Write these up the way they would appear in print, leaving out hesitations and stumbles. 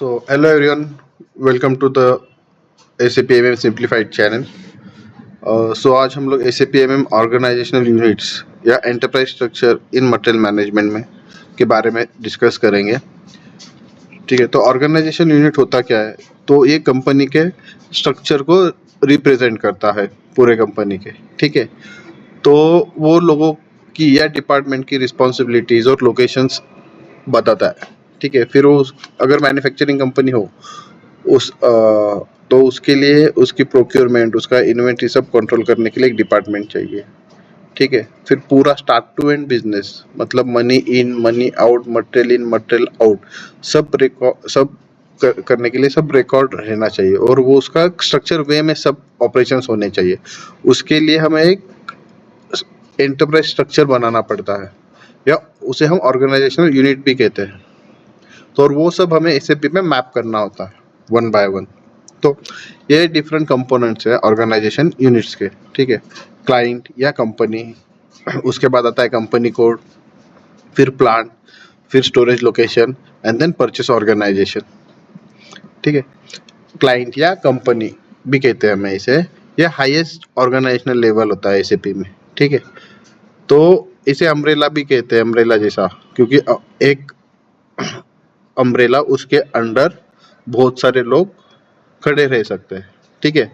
So, hello everyone, welcome to the SAP MM Simplified channel. आज हम लोग SAP MM organisational units या enterprise structure in material management में के बारे में डिस्कस करेंगे। ठीक है, तो ऑर्गेनाइजेशन यूनिट होता क्या है? तो ये कंपनी के स्ट्रक्चर को रिप्रेजेंट करता है, पूरे कंपनी के। ठीक है, तो वो लोगों की या डिपार्टमेंट की रिस्पॉन्सिबिलिटीज और लोकेशंस बताता है। ठीक है, फिर वो अगर मैन्युफैक्चरिंग कंपनी हो तो उसके लिए उसकी प्रोक्योरमेंट, उसका इन्वेंट्री सब कंट्रोल करने के लिए एक डिपार्टमेंट चाहिए। ठीक है, फिर पूरा स्टार्ट टू एंड बिजनेस, मतलब money in money out, material in material out, सब करने के लिए सब रिकॉर्ड रहना चाहिए और वो उसका स्ट्रक्चर वे में सब ऑपरेशंस होने चाहिए। उसके लिए हमें एक एंटरप्राइज स्ट्रक्चर बनाना पड़ता है या उसे हम ऑर्गेनाइजेशनल यूनिट भी कहते हैं। तो और वो सब हमें एसएपी में मैप करना होता है वन बाय वन। तो ये डिफरेंट कंपोनेंट्स है ऑर्गेनाइजेशन यूनिट्स के। ठीक है, क्लाइंट या कंपनी, उसके बाद आता है कंपनी कोड, फिर प्लांट, फिर storage location and then purchase organisation. ठीक है, क्लाइंट या कंपनी भी कहते हैं हमें इसे, ये हाईएस्ट ऑर्गेनाइजेशनल लेवल होता है एसएपी में। ठीक है, तो इसे अम्ब्रेला भी कहते हैं, अम्ब्रेला जैसा, क्योंकि एक अम्ब्रेला उसके अंडर बहुत सारे लोग खड़े रह सकते हैं। ठीक है,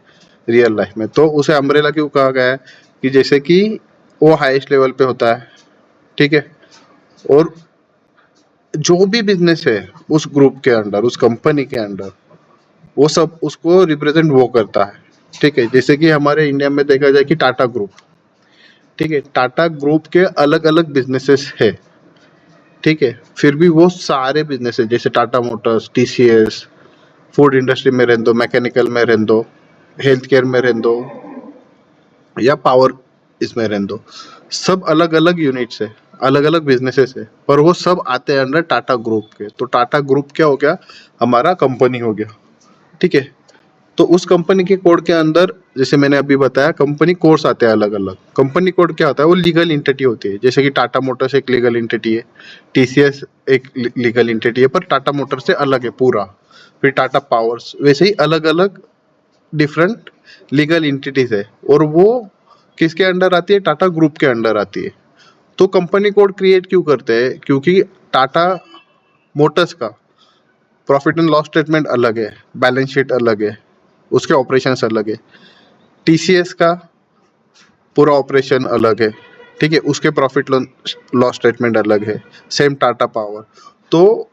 रियल लाइफ में तो उसे अम्ब्रेला क्यों कहा गया है कि जैसे कि वो हाईएस्ट लेवल पे होता है। ठीक है, और जो भी बिजनेस है उस ग्रुप के अंडर, उस कंपनी के अंडर, वो सब उसको रिप्रेजेंट वो करता है। ठीक है, जैसे कि हमारे इंडिया में देखा जाए कि टाटा ग्रुप। ठीक है, टाटा ग्रुप के अलग अलग बिजनेसेस है। ठीक है, फिर भी वो सारे बिजनेसेस जैसे Tata Motors, TCS, food industry में रहने दो, मैकेनिकल में रहने दो, हेल्थ केयर में रहने दो या पावर इसमें रहने दो, सब अलग अलग यूनिट्स है, अलग अलग बिजनेसेस है, पर वो सब आते हैं अंडर टाटा ग्रुप के। तो टाटा ग्रुप क्या हो गया? हमारा कंपनी हो गया। ठीक है, तो उस कंपनी के कोड के अंदर, जैसे मैंने अभी बताया, कंपनी कोड्स आते हैं अलग अलग। कंपनी कोड क्या होता है? वो लीगल एंटिटी होती है। जैसे कि टाटा मोटर्स एक लीगल एंटिटी है, टीसीएस एक लीगल एंटिटी है, पर टाटा मोटर्स से अलग है पूरा। फिर टाटा पावर्स, वैसे ही अलग अलग डिफरेंट लीगल एंटिटीज है, और वो किसके अंडर आती है? टाटा ग्रुप के अंडर आती है। तो कंपनी कोड क्रिएट क्यों करते हैं? क्योंकि टाटा मोटर्स का प्रॉफिट एंड लॉस स्टेटमेंट अलग है, बैलेंस शीट अलग है, उसके ऑपरेशंस अलग है। टीसीएस का पूरा ऑपरेशन अलग है। ठीक है, उसके प्रॉफिट लॉस स्टेटमेंट अलग है। Same Tata power. तो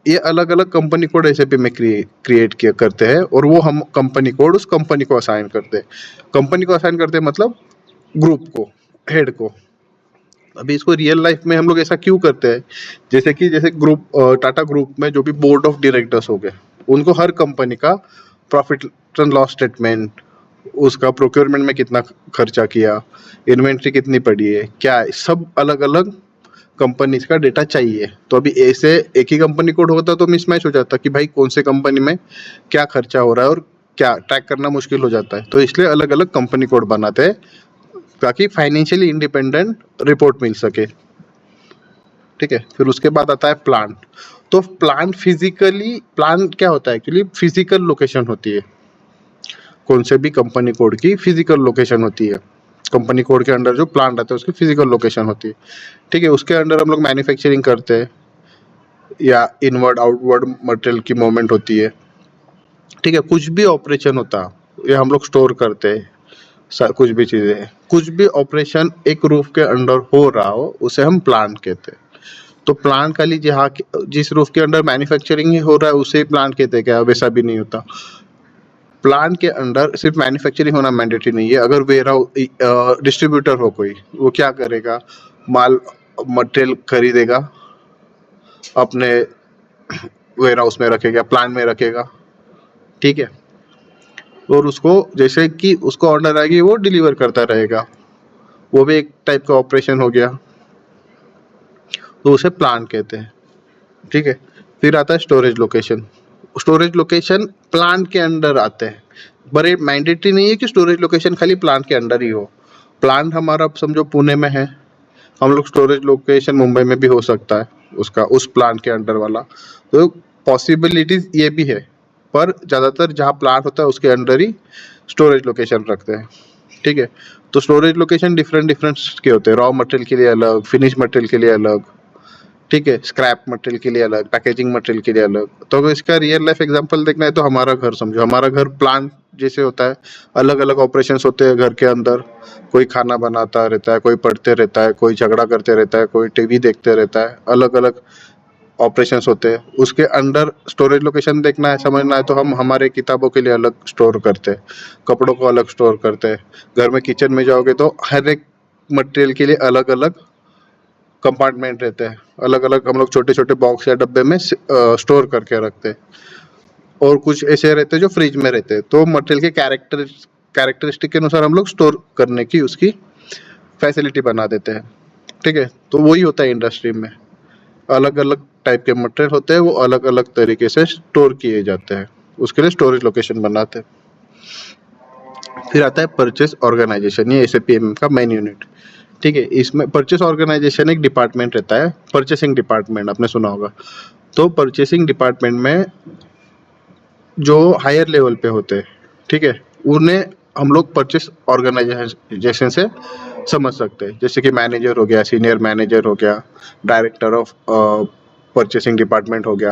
ये अलग अलग कंपनी कोड एसएपी में क्रिएट किया करते हैं, और वो हम कंपनी कोड उस कंपनी को असाइन करते हैं। कंपनी को असाइन करते हैं मतलब ग्रुप को, हेड को। अभी इसको रियल लाइफ में हम लोग ऐसा क्यों करते हैं? जैसे ग्रुप, टाटा ग्रुप में जो भी बोर्ड ऑफ डायरेक्टर्स हो गए, उनको हर कंपनी का प्रॉफिट एंड लॉस स्टेटमेंट, उसका प्रोक्योरमेंट में कितना खर्चा किया, इन्वेंट्री कितनी पड़ी है, क्या है, सब अलग अलग कंपनीज का डेटा चाहिए। तो अभी ऐसे एक ही कंपनी कोड होता तो मिसमैच हो जाता कि भाई कौन से कंपनी में क्या खर्चा हो रहा है और क्या ट्रैक करना मुश्किल हो जाता है। तो इसलिए अलग अलग कंपनी कोड बनाते हैं ताकि फाइनेंशियली इंडिपेंडेंट रिपोर्ट मिल सके। ठीक है, फिर उसके बाद आता है प्लांट। तो प्लांट क्या होता है? एक्चुअली फिजिकल लोकेशन होती है। कौन से भी कंपनी कोड की फिजिकल लोकेशन होती है। कंपनी कोड के अंडर जो प्लांट आता है उसकी फिजिकल लोकेशन होती है। ठीक है, उसके अंडर हम लोग मैन्युफैक्चरिंग करते हैं या इनवर्ड आउटवर्ड मटेरियल की मूवमेंट होती है। ठीक है, कुछ भी ऑपरेशन होता है या हम लोग स्टोर करते हैं, कुछ भी चीजें, कुछ भी ऑपरेशन एक रूफ के अंडर हो रहा हो उसे हम प्लांट कहते हैं। तो प्लांट खाली जहाँ जिस रूफ के अंडर मैन्युफैक्चरिंग ही हो रहा है उसे ही प्लांट कहते हैं क्या? वैसा भी नहीं होता। प्लांट के अंडर सिर्फ मैन्युफैक्चरिंग होना मैंडेटरी नहीं है। अगर वेयरहाउस डिस्ट्रीब्यूटर हो कोई, वो क्या करेगा? माल मटेरियल खरीदेगा, अपने वेयरहाउस में रखेगा, प्लांट में रखेगा। ठीक है, और उसको जैसे कि उसको ऑर्डर आएगी वो डिलीवर करता रहेगा। वो भी एक टाइप का ऑपरेशन हो गया, तो उसे प्लांट कहते हैं। ठीक है, फिर आता है storage location. Storage location plant के अंडर आते हैं, पर ये मैंडेटरी नहीं है कि स्टोरेज लोकेशन खाली प्लांट के अंडर ही हो। प्लांट हमारा समझो पुणे में है, हम लोग स्टोरेज लोकेशन मुंबई में भी हो सकता है, उसका उस प्लांट के अंडर वाला। तो पॉसिबिलिटीज ये भी है, पर ज़्यादातर जहाँ प्लांट होता है उसके अंडर ही स्टोरेज लोकेशन रखते हैं। ठीक है, तो स्टोरेज लोकेशन डिफरेंट डिफरेंट के होते हैं, रॉ मटेरियल के लिए अलग, फिनिश मटेरियल के लिए अलग, ठीक है, स्क्रैप मटेरियल के लिए अलग, पैकेजिंग मटेरियल के लिए अलग। तो अगर इसका रियल लाइफ एग्जांपल देखना है तो हमारा घर समझो, हमारा घर प्लांट जैसे होता है, अलग अलग ऑपरेशंस होते हैं घर के अंदर। कोई खाना बनाता रहता है, कोई पढ़ते रहता है, कोई झगड़ा करते रहता है, कोई टीवी देखते रहता है, अलग अलग ऑपरेशंस होते हैं। उसके अंडर स्टोरेज लोकेशन देखना है, समझना है, तो हम हमारे किताबों के लिए अलग स्टोर करते हैं, कपड़ों को अलग स्टोर करते हैं। घर में किचन में जाओगे तो हर एक मटेरियल के लिए अलग अलग कंपार्टमेंट रहते हैं, अलग अलग हम लोग छोटे छोटे बॉक्स या डब्बे में स्टोर करके रखते हैं। और कुछ ऐसे रहते हैं जो फ्रिज में रहते हैं, तो मटेरियल के कैरेक्टरिस्टिक के अनुसार हम लोग स्टोर करने की उसकी फैसिलिटी बना देते हैं। ठीक है, तो वही होता है इंडस्ट्री में, अलग अलग टाइप के मटेरियल होते हैं, वो अलग अलग तरीके से स्टोर किए जाते हैं, उसके लिए स्टोरेज लोकेशन बनाते हैं। फिर आता है परचेस ऑर्गेनाइजेशन, ये एसएपीएम का मेन यूनिट। ठीक है, इसमें परचेस ऑर्गेनाइजेशन एक डिपार्टमेंट रहता है, परचेसिंग डिपार्टमेंट आपने सुना होगा। तो परचेसिंग डिपार्टमेंट में जो हायर लेवल पे होते हैं, ठीक है, उन्हें हम लोग परचेस ऑर्गेनाइजेशन से समझ सकते हैं। जैसे कि मैनेजर हो गया, सीनियर मैनेजर हो गया, डायरेक्टर ऑफ परचेसिंग डिपार्टमेंट हो गया।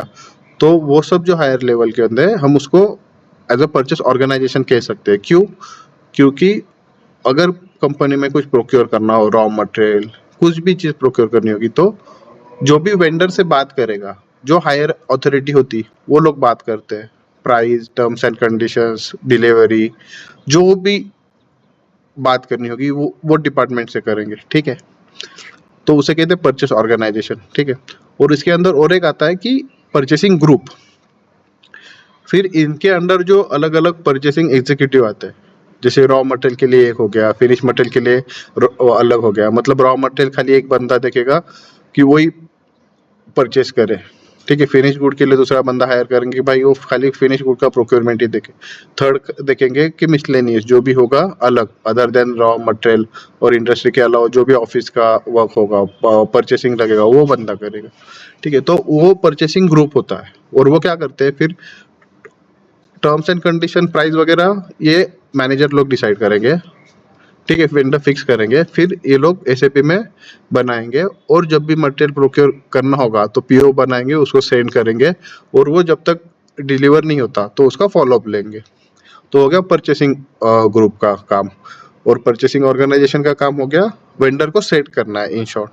तो वो सब जो हायर लेवल के होते हैं, हम उसको एज अ परचेस ऑर्गेनाइजेशन कह सकते हैं। क्यों? क्योंकि अगर कंपनी में कुछ प्रोक्योर करना हो, रॉ मटेरियल कुछ भी चीज़ प्रोक्योर करनी होगी, तो जो भी वेंडर से बात करेगा, जो हायर अथॉरिटी होती, वो लोग बात करते हैं। Price, terms and conditions, delivery, जो भी बात करनी होगी वो डिपार्टमेंट से करेंगे। ठीक है, तो उसे कहते हैं परचेस ऑर्गेनाइजेशन। ठीक है, और इसके अंदर और एक आता है कि परचेसिंग ग्रुप। फिर इनके अंडर जो अलग अलग परचेसिंग एग्जीक्यूटिव आते हैं, जैसे रॉ मटेरियल के लिए एक हो गया, फिनिश मटेरियल के लिए अलग हो गया। मतलब रॉ मटेरियल खाली एक बंदा देखेगा कि वही परचेस करे, ठीक है। फिनिश गुड के लिए दूसरा बंदा हायर करेंगे कि भाई वो खाली फिनिश गुड का प्रोक्योरमेंट ही देखे। थर्ड देखेंगे कि मिसलेनियस जो भी होगा अलग, अदर देन रॉ मटेरियल और इंडस्ट्री के अलावा जो भी ऑफिस का वर्क होगा, परचेसिंग लगेगा, वो बंदा करेगा। ठीक है, तो वो परचेसिंग ग्रुप होता है। और वो क्या करते हैं, फिर टर्म्स एंड कंडीशन, प्राइस वगैरह ये मैनेजर लोग डिसाइड करेंगे। ठीक है, वेंडर फिक्स करेंगे, फिर ये लोग एसएपी में बनाएंगे। और जब भी मटेरियल प्रोक्योर करना होगा तो पीओ बनाएंगे, उसको सेंड करेंगे, और वो जब तक डिलीवर नहीं होता तो उसका फॉलोअप लेंगे। तो हो गया परचेसिंग ग्रुप का काम। और परचेसिंग ऑर्गेनाइजेशन का काम हो गया वेंडर को सेट करना है, in short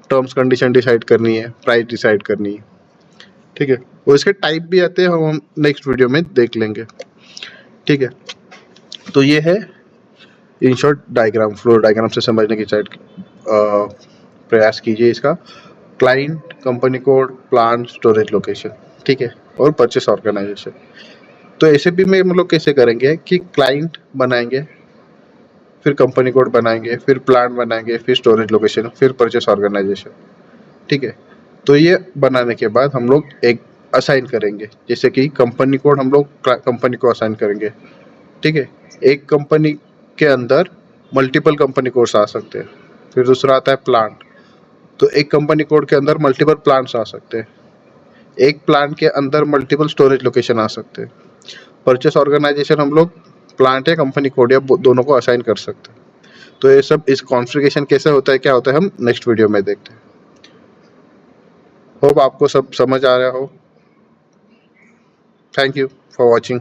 terms condition decide करनी है, प्राइस डिसाइड करनी है। ठीक है, और इसके टाइप भी आते हैं, हम नेक्स्ट वीडियो में देख लेंगे। ठीक है, तो ये है in short diagram, flow diagram से समझने की साइड प्रयास कीजिए इसका। Client, company code, plant, storage location, ठीक है, और परचेस ऑर्गेनाइजेशन। तो एसएपी में हम लोग कैसे करेंगे कि क्लाइंट बनाएंगे, फिर कंपनी कोड बनाएंगे, फिर प्लांट बनाएंगे, फिर स्टोरेज लोकेशन, फिर परचेस ऑर्गेनाइजेशन। ठीक है, तो ये बनाने के बाद हम लोग एक असाइन करेंगे, जैसे कि कंपनी कोड हम लोग कंपनी को असाइन करेंगे। ठीक है, एक कंपनी के अंदर मल्टीपल कंपनी कोड्स आ सकते हैं। फिर दूसरा आता है प्लांट, तो एक कंपनी कोड के अंदर मल्टीपल प्लांट्स आ सकते हैं। एक प्लांट के अंदर मल्टीपल स्टोरेज लोकेशन आ सकते हैं। परचेस ऑर्गेनाइजेशन हम लोग प्लांट या कंपनी कोड या दोनों को असाइन कर सकते हैं। तो ये सब, इस कॉन्फ़िगरेशन कैसे होता है, क्या होता है, हम नेक्स्ट वीडियो में देखते हैं। होप आपको सब समझ आ रहा हो। Thank you for watching.